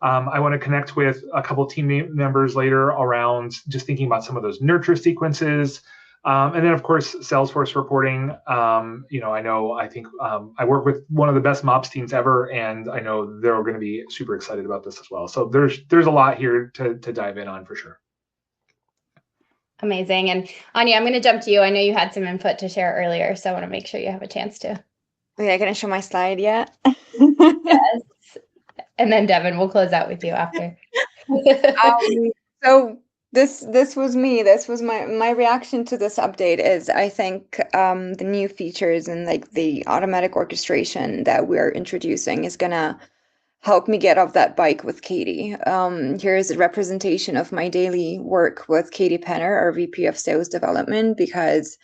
I want to connect with a couple of team members later around just thinking about some of those nurture sequences. And then, of course, Salesforce reporting. You know, I think I work with one of the best MOPS teams ever, and I know they're going to be super excited about this as well. So there's a lot here to dive in on for sure. Amazing. And Anya, I'm going to jump to you. I know you had some input to share earlier, so I want to make sure you have a chance to. Okay, can I show my slide yet? Yes. And then Devin, we'll close out with you after. So this was me. This was my reaction to this update is I think the new features and like the automatic orchestration that we're introducing is gonna help me get off that bike with Katie. Here's a representation of my daily work with Katie Penner, our VP of Sales Development, because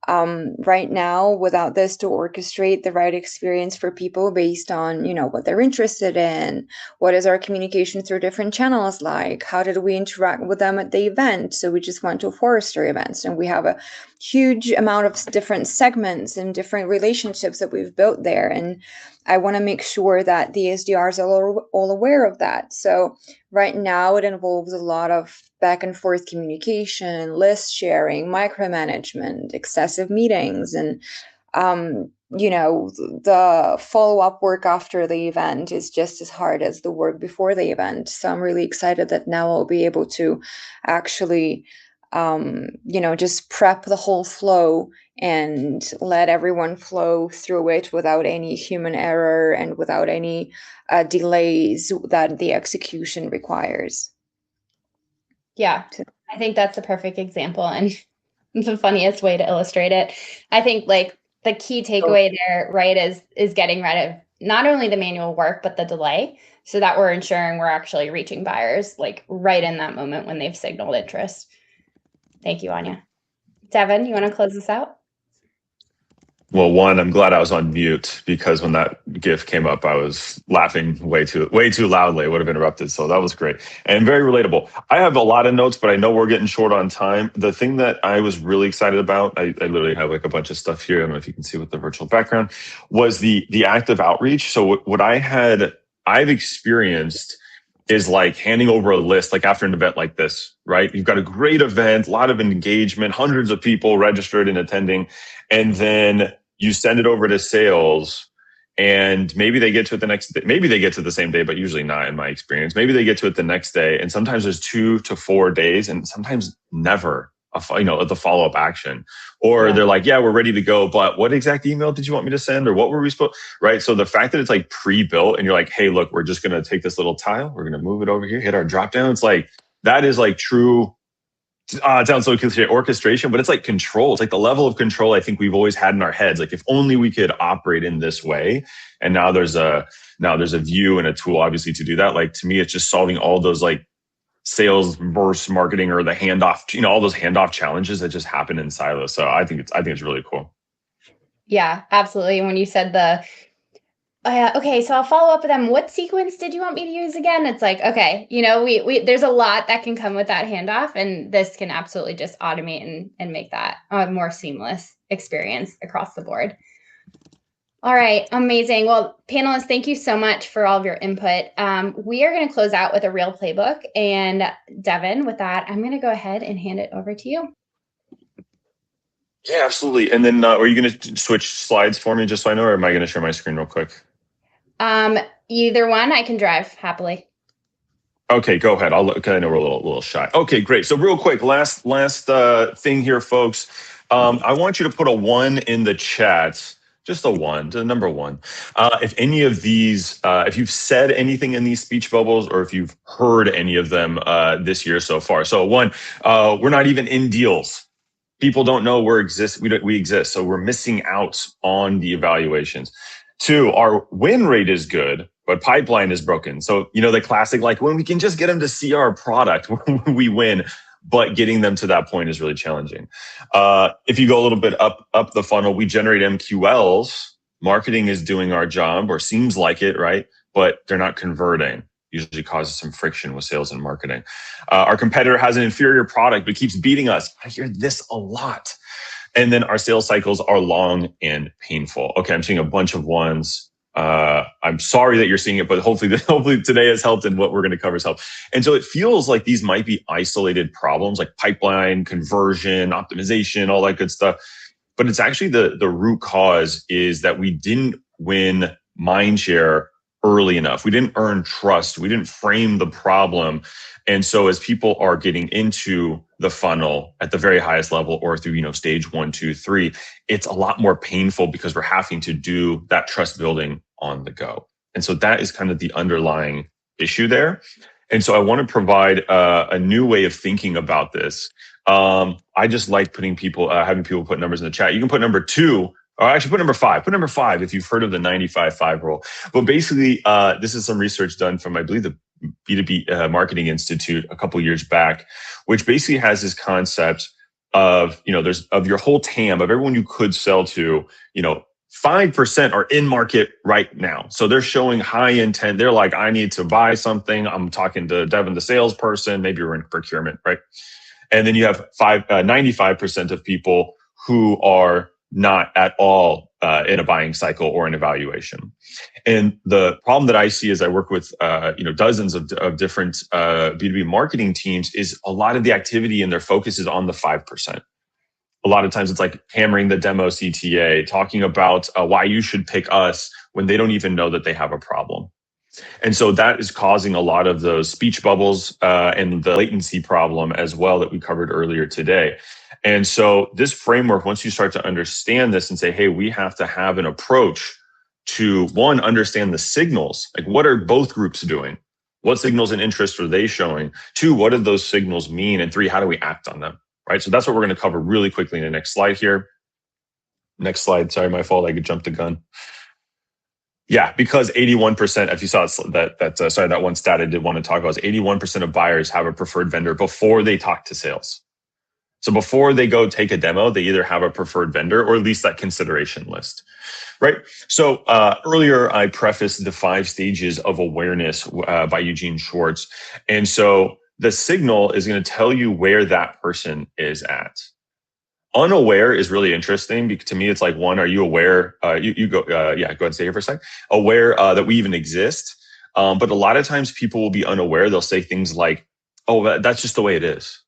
right now, without this to orchestrate the right experience for people based on, you know, what they're interested in, what is our communication through different channels like, how did we interact with them at the event? So we just went to Forrester events, and we have a huge amount of different segments and different relationships that we've built there. And I want to make sure that the SDRs are all aware of that. So right now it involves a lot of back and forth communication, list sharing, micromanagement, excessive meetings. And the follow-up work after the event is just as hard as the work before the event. So I'm really excited that now I'll be able to actually, just prep the whole flow and let everyone flow through it without any human error and without any delays that the execution requires. Yeah, I think that's the perfect example and the funniest way to illustrate it. I think like the key takeaway there, right, is getting rid of not only the manual work, but the delay, so that we're ensuring we're actually reaching buyers like right in that moment when they've signaled interest. Thank you, Anya. Devin, you want to close this out? Well, one, I'm glad I was on mute because when that GIF came up, I was laughing way too loudly. It would have interrupted. So that was great and very relatable. I have a lot of notes, but I know we're getting short on time. The thing that I was really excited about, I literally have like a bunch of stuff here. I don't know if you can see with the virtual background, was the active outreach. So what I've experienced is like handing over a list, like after an event like this, right? You've got a great event, a lot of engagement, hundreds of people registered and attending, and then you send it over to sales and maybe they get to it the next day. Maybe they get to the same day, but usually not in my experience. Maybe they get to it the next day. And sometimes there's 2 to 4 days and sometimes never the follow-up action. Or they're like, yeah, we're ready to go. But what exact email did you want me to send? Or what were we supposed, right? So the fact that it's like pre-built and you're like, hey, look, we're just going to take this little tile. We're going to move it over here, hit our drop down. It's like, that is like true. It sounds so cliche, orchestration, but it's like control. It's like the level of control I think we've always had in our heads. Like if only we could operate in this way. And now there's a view and a tool, obviously, to do that. Like to me, it's just solving all those like sales versus marketing or the handoff, all those handoff challenges that just happen in silos. So I think it's really cool. Yeah, absolutely. When you said okay, so I'll follow up with them. What sequence did you want me to use again? It's like, okay, we there's a lot that can come with that handoff, and this can absolutely just automate and make that a more seamless experience across the board. All right, amazing. Well, panelists, thank you so much for all of your input. We are going to close out with a real playbook. And Devin, with that, I'm going to go ahead and hand it over to you. Yeah, absolutely. And then are you going to switch slides for me just so I know, or am I going to share my screen real quick? Either one, I can drive happily. Okay, go ahead. I'll look. I know we're a little shy. Okay, great. So real quick, last thing here, folks. I want you to put a 1 in the chat. Just a 1, the number 1. If any of these, if you've said anything in these speech bubbles, or if you've heard any of them this year so far. So 1, we're not even in deals. People don't know we exist, so we're missing out on the evaluations. 2, our win rate is good, but pipeline is broken. So, the classic, like when we can just get them to see our product, we win, but getting them to that point is really challenging. If you go a little bit up the funnel, we generate MQLs. Marketing is doing our job, or seems like it, right? But they're not converting. Usually causes some friction with sales and marketing. Our competitor has an inferior product, but keeps beating us. I hear this a lot. And then our sales cycles are long and painful. Okay, I'm seeing a bunch of 1s. I'm sorry that you're seeing it, but hopefully today has helped, and what we're going to cover has helped. And so it feels like these might be isolated problems, like pipeline, conversion, optimization, all that good stuff. But it's actually the root cause is that we didn't win mind share early enough. We didn't earn trust. We didn't frame the problem. And so as people are getting into the funnel at the very highest level, or through, stage 1, 2, 3, it's a lot more painful because we're having to do that trust building on the go. And so that is kind of the underlying issue there. And so I want to provide a new way of thinking about this. I just like having people put numbers in the chat. You can put number 2, or actually put number 5. Put number 5 if you've heard of the 95-5 rule. But basically, this is some research done from, I believe, the B2B Marketing Institute a couple years back, which basically has this concept of, there's of your whole TAM, of everyone you could sell to, 5% are in market right now. So they're showing high intent. They're like, I need to buy something. I'm talking to Devin, the salesperson. Maybe we're in procurement, right? And then you have 95% of people who are not at all in a buying cycle or an evaluation. And the problem that I see as I work with dozens of different B2B marketing teams is a lot of the activity and their focus is on the 5%. A lot of times it's like hammering the demo CTA, talking about why you should pick us when they don't even know that they have a problem. And so that is causing a lot of those speech bubbles and the latency problem as well that we covered earlier today. And so this framework, once you start to understand this and say, hey, we have to have an approach to, one, understand the signals, like what are both groups doing? What signals and interest are they showing? Two, what do those signals mean? And three, how do we act on them? Right. So that's what we're going to cover really quickly in the next slide here. Next slide. Sorry, my fault. I could jump the gun. Yeah, because 81%, if you saw that one stat I did want to talk about, is 81% of buyers have a preferred vendor before they talk to sales. So before they go take a demo, they either have a preferred vendor or at least that consideration list, right? So earlier I prefaced the 5 stages of awareness by Eugene Schwartz. And so the signal is going to tell you where that person is at. Unaware is really interesting because to me, it's like, one, are you aware? You go, go ahead and stay here for a second. Aware that we even exist. But a lot of times people will be unaware. They'll say things like, oh, that's just the way it is.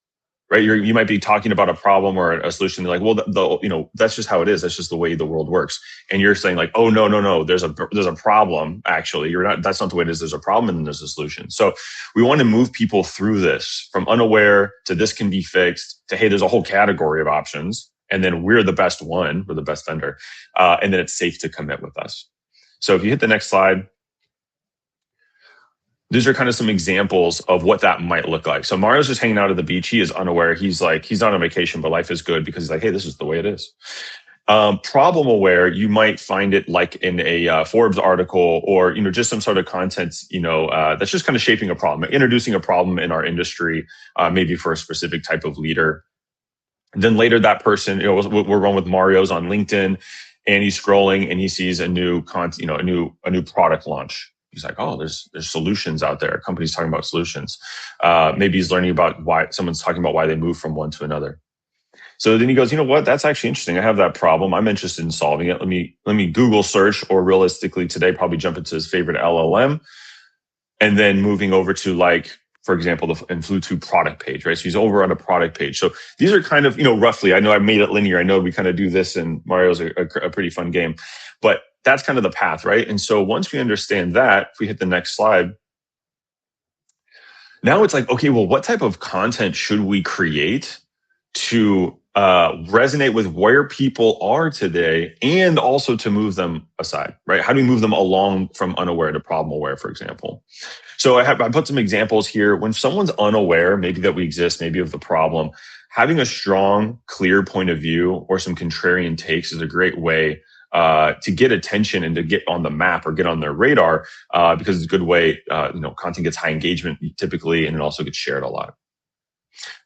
Right? You might be talking about a problem or a solution. They're like, well, that's just how it is. That's just the way the world works. And you're saying like, oh, no. There's a problem. Actually, that's not the way it is. There's a problem and then there's a solution. So we want to move people through this from unaware to this can be fixed to, hey, there's a whole category of options. And then we're the best one, we're the best vendor. And then it's safe to commit with us. So if you hit the next slide, these are kind of some examples of what that might look like. So Mario's just hanging out at the beach. He is unaware. He's not on vacation, but life is good because he's like, hey, this is the way it is. Problem aware, you might find it like in a Forbes article or, just some sort of content, that's just kind of shaping a problem, introducing a problem in our industry, maybe for a specific type of leader. And then later that person, we're going with Mario's on LinkedIn and he's scrolling and he sees a new content, a new product launch. He's like, oh, there's solutions out there. Companies talking about solutions. Maybe he's learning about why someone's talking about why they move from one to another. So then he goes, you know what? That's actually interesting. I have that problem. I'm interested in solving it. Let me Google search, or realistically today, probably jump into his favorite LLM, and then moving over to, like, for example, the Influ2 product page, right? So he's over on a product page. So these are kind of, roughly. I know I made it linear. I know we kind of do this, and Mario's a pretty fun game, but that's kind of the path, right? And so once we understand that, if we hit the next slide, now it's like, okay, well, what type of content should we create to resonate with where people are today and also to move them aside, right? How do we move them along from unaware to problem aware, for example? So I put some examples here. When someone's unaware, maybe that we exist, maybe of the problem, having a strong, clear point of view or some contrarian takes is a great way to get attention and to get on the map or get on their radar, because it's a good way, content gets high engagement typically, and it also gets shared a lot.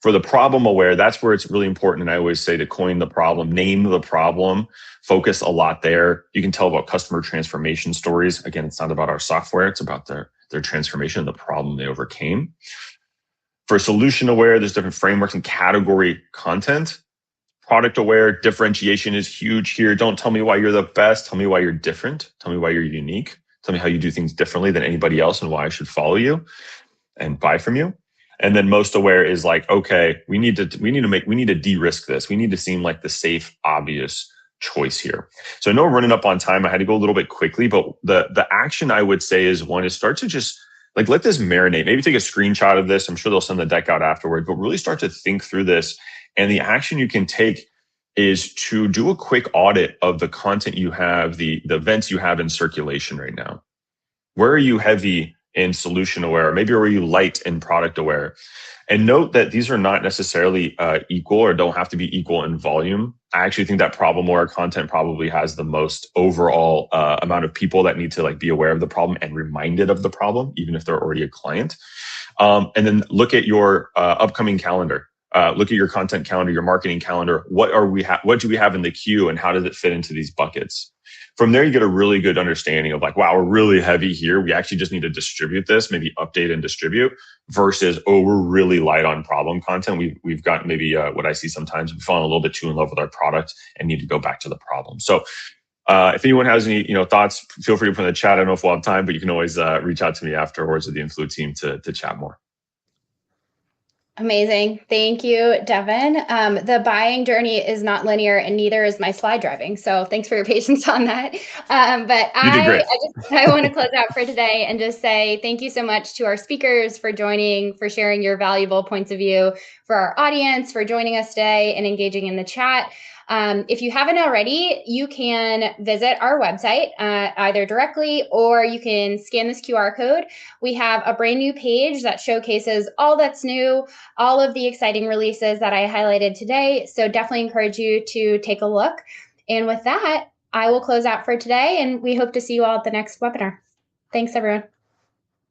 For the problem aware, that's where it's really important. And I always say to coin the problem, name the problem, focus a lot there. You can tell about customer transformation stories. Again, it's not about our software. It's about their transformation, the problem they overcame. For solution aware, there's different frameworks and category content. Product aware, differentiation is huge here. Don't tell me why you're the best. Tell me why you're different. Tell me why you're unique. Tell me how you do things differently than anybody else and why I should follow you and buy from you. And then most aware is like, okay, we need to de-risk this. We need to seem like the safe, obvious choice here. So I know we're running up on time. I had to go a little bit quickly, but the action I would say is, one, is start to just like let this marinate. Maybe take a screenshot of this. I'm sure they'll send the deck out afterward, but really start to think through this. And the action you can take is to do a quick audit of the content you have, the events you have in circulation right now. Where are you heavy in solution aware? Maybe where are you light in product aware? And note that these are not necessarily equal or don't have to be equal in volume. I actually think that problem aware content probably has the most overall amount of people that need to like be aware of the problem and reminded of the problem, even if they're already a client. And then look at your upcoming calendar. Look at your content calendar, your marketing calendar. What do we have in the queue, and how does it fit into these buckets? From there, you get a really good understanding of like, wow, we're really heavy here. We actually just need to distribute this, maybe update and distribute, versus, oh, we're really light on problem content. We've got maybe what I see sometimes, we've fallen a little bit too in love with our product and need to go back to the problem. So if anyone has any thoughts, feel free to put in the chat. I don't know if we'll have time, but you can always reach out to me afterwards with the Influ team to chat more. Amazing. Thank you, Devin. The buying journey is not linear and neither is my slide driving. So thanks for your patience on that. But You did great. I want to close out for today and just say thank you so much to our speakers for joining, for sharing your valuable points of view, for our audience, for joining us today and engaging in the chat. If you haven't already, you can visit our website either directly or you can scan this QR code. We have a brand new page that showcases all that's new, all of the exciting releases that I highlighted today. So definitely encourage you to take a look. And with that, I will close out for today and we hope to see you all at the next webinar. Thanks, everyone.